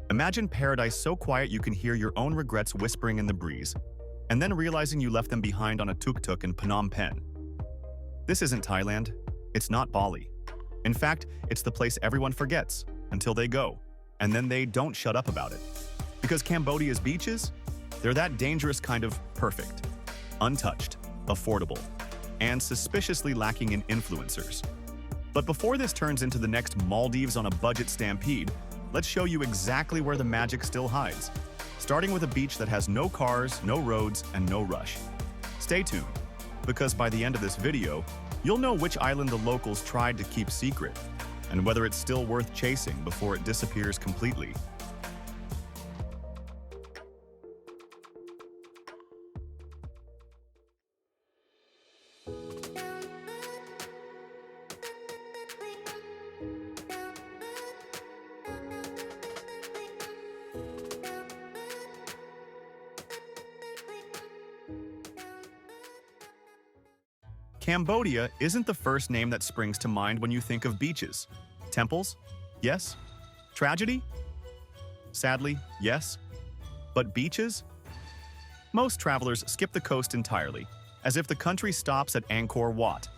Imagine paradise so quiet you can hear your own regrets whispering in the breeze, and then realizing you left them behind on a tuk-tuk in Phnom Penh. This isn't Thailand. It's not Bali. In fact, it's the place everyone forgets until they go, and then they don't shut up about it. Because Cambodia's beaches, they're that dangerous kind of perfect, untouched, affordable, and suspiciously lacking in influencers. But before this turns into the next Maldives on a budget stampede, let's show you exactly where the magic still hides, starting with a beach that has no cars, no roads, and no rush. Stay tuned, because by the end of this video, you'll know which island the locals tried to keep secret, and whether it's still worth chasing before it disappears completely. Cambodia isn't the first name that springs to mind when you think of beaches. Temples? Yes. Tragedy? Sadly, yes. But beaches? Most travelers skip the coast entirely, as if the country stops at Angkor Wat.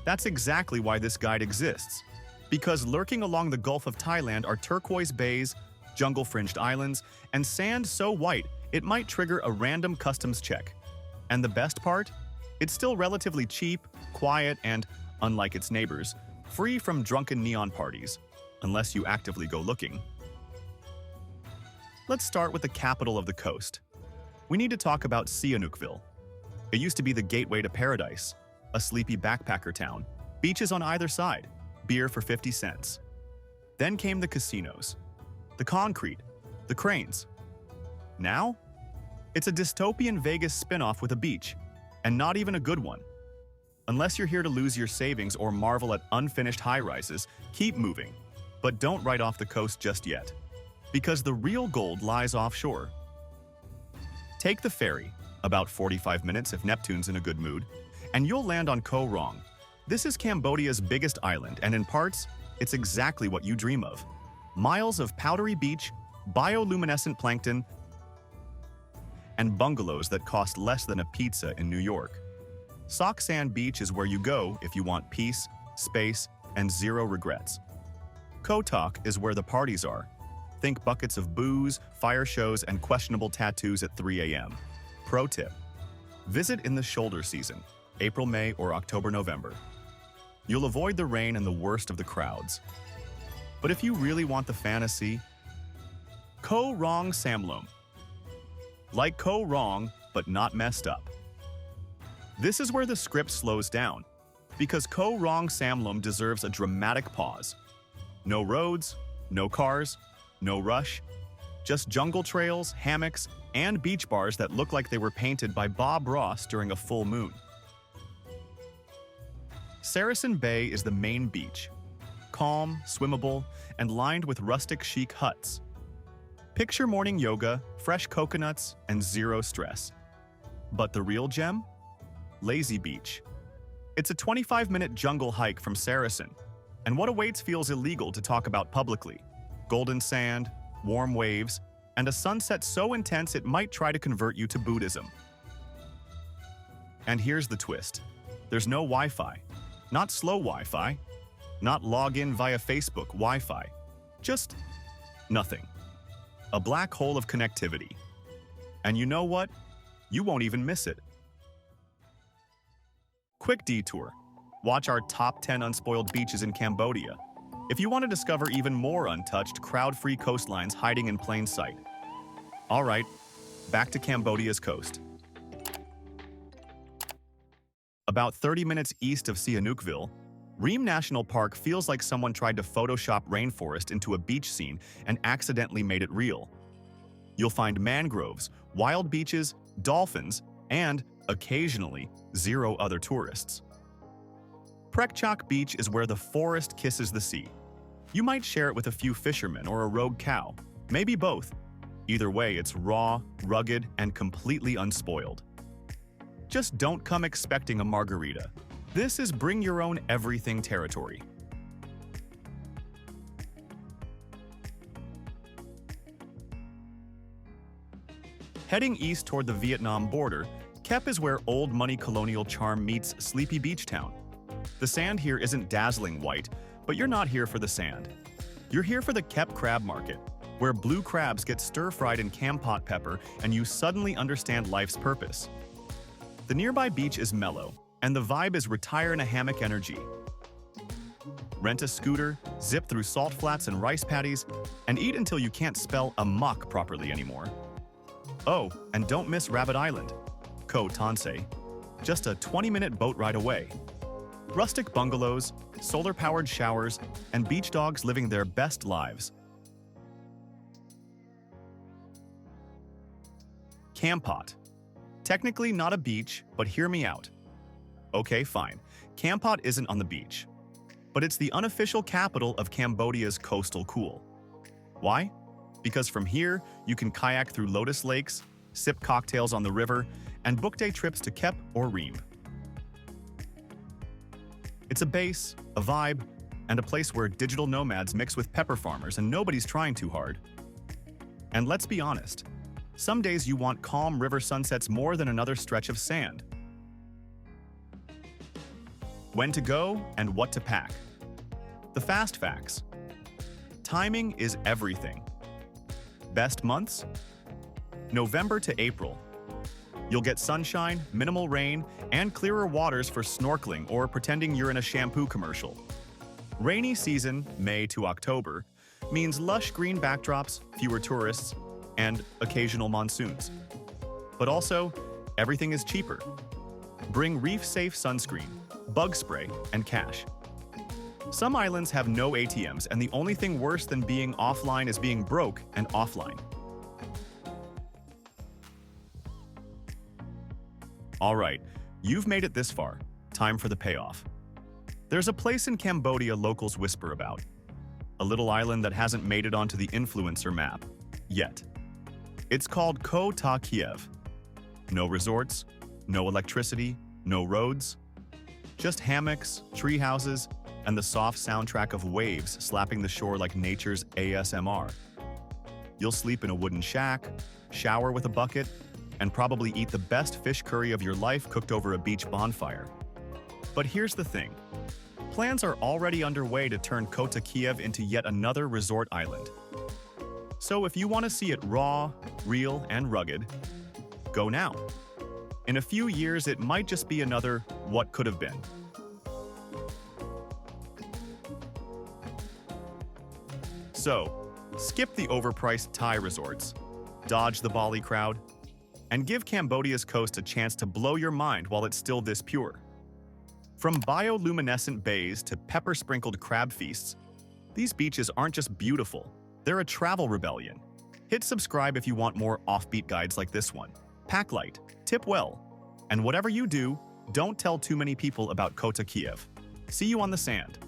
That's exactly why this guide exists. Because lurking along the Gulf of Thailand are turquoise bays, jungle-fringed islands, and sand so white it might trigger a random customs check. And the best part? It's still relatively cheap, quiet, and, unlike its neighbors, free from drunken neon parties, unless you actively go looking. Let's start with the capital of the coast. We need to talk about Sihanoukville. It used to be the gateway to paradise, a sleepy backpacker town, beaches on either side, beer for 50 cents. Then came the casinos, the concrete, the cranes. Now? It's a dystopian Vegas spin-off with a beach. And not even a good one. Unless you're here to lose your savings or marvel at unfinished high-rises, keep moving. But don't write off the coast just yet, because the real gold lies offshore. Take the ferry, about 45 minutes if Neptune's in a good mood, and you'll land on Koh Rong. This is Cambodia's biggest island, and in parts, it's exactly what you dream of. Miles of powdery beach, bioluminescent plankton, and bungalows that cost less than a pizza in New York. Sok San Beach is where you go if you want peace, space, and zero regrets. Koh Tok is where the parties are. Think buckets of booze, fire shows, and questionable tattoos at 3 a.m. Pro tip: visit in the shoulder season, April, May, or October, November. You'll avoid the rain and the worst of the crowds. But if you really want the fantasy, Koh Rong Samloem. Like Koh Rong, but not messed up. This is where the script slows down, because Koh Rong Samloem deserves a dramatic pause. No roads, no cars, no rush, just jungle trails, hammocks, and beach bars that look like they were painted by Bob Ross during a full moon. Sar Bay is the main beach, calm, swimmable, and lined with rustic chic huts. Picture morning yoga, fresh coconuts, and zero stress. But the real gem? Lazy Beach. It's a 25-minute jungle hike from Saracen, and what awaits feels illegal to talk about publicly. Golden sand, warm waves, and a sunset so intense it might try to convert you to Buddhism. And here's the twist. There's no Wi-Fi. Not slow Wi-Fi. Not log-in via Facebook Wi-Fi. Just nothing. A black hole of connectivity. And you know what? You won't even miss it. Quick detour. Watch our top 10 unspoiled beaches in Cambodia. If you want to discover even more untouched, crowd-free coastlines hiding in plain sight. All right, back to Cambodia's coast. About 30 minutes east of Sihanoukville, Ream National Park feels like someone tried to Photoshop rainforest into a beach scene and accidentally made it real. You'll find mangroves, wild beaches, dolphins, and, occasionally, zero other tourists. Prechock Beach is where the forest kisses the sea. You might share it with a few fishermen or a rogue cow, maybe both. Either way, it's raw, rugged, and completely unspoiled. Just don't come expecting a margarita. This is bring your own everything territory. Heading east toward the Vietnam border, Kep is where old money colonial charm meets sleepy beach town. The sand here isn't dazzling white, but you're not here for the sand. You're here for the Kep crab market, where blue crabs get stir-fried in Campot pepper and you suddenly understand life's purpose. The nearby beach is mellow, and the vibe is retire in a hammock energy. Rent a scooter, zip through salt flats and rice paddies, and eat until you can't spell amok properly anymore. Oh, and don't miss Rabbit Island, Koh Tansei, just a 20-minute boat ride away. Rustic bungalows, solar-powered showers, and beach dogs living their best lives. Campot. Technically not a beach, but hear me out. Okay, fine. Campot isn't on the beach, but it's the unofficial capital of Cambodia's coastal cool. Why? Because from here, you can kayak through lotus lakes, sip cocktails on the river, and book day trips to Kep or Ream. It's a base, a vibe, and a place where digital nomads mix with pepper farmers and nobody's trying too hard. And let's be honest, some days you want calm river sunsets more than another stretch of sand. When to go and what to pack. The fast facts. Timing is everything. Best months? November to April. You'll get sunshine, minimal rain, and clearer waters for snorkeling or pretending you're in a shampoo commercial. Rainy season, May to October, means lush green backdrops, fewer tourists, and occasional monsoons. But also, everything is cheaper. Bring reef-safe sunscreen, bug spray, and cash. Some islands have no ATMs, and the only thing worse than being offline is being broke and offline. Alright, you've made it this far. Time for the payoff. There's a place in Cambodia locals whisper about. A little island that hasn't made it onto the influencer map. Yet. It's called Koh Ta Kiev. No resorts, no electricity, no roads. Just hammocks, tree houses, and the soft soundtrack of waves slapping the shore like nature's ASMR. You'll sleep in a wooden shack, shower with a bucket, and probably eat the best fish curry of your life cooked over a beach bonfire. But here's the thing. Plans are already underway to turn Koh Ta Kiev into yet another resort island. So if you want to see it raw, real, and rugged, go now. In a few years, it might just be another what could have been. So, skip the overpriced Thai resorts, dodge the Bali crowd, and give Cambodia's coast a chance to blow your mind while it's still this pure. From bioluminescent bays to pepper-sprinkled crab feasts, these beaches aren't just beautiful, they're a travel rebellion. Hit subscribe if you want more offbeat guides like this one. Pack light, tip well, and whatever you do, don't tell too many people about Koh Ta Kiev. See you on the sand.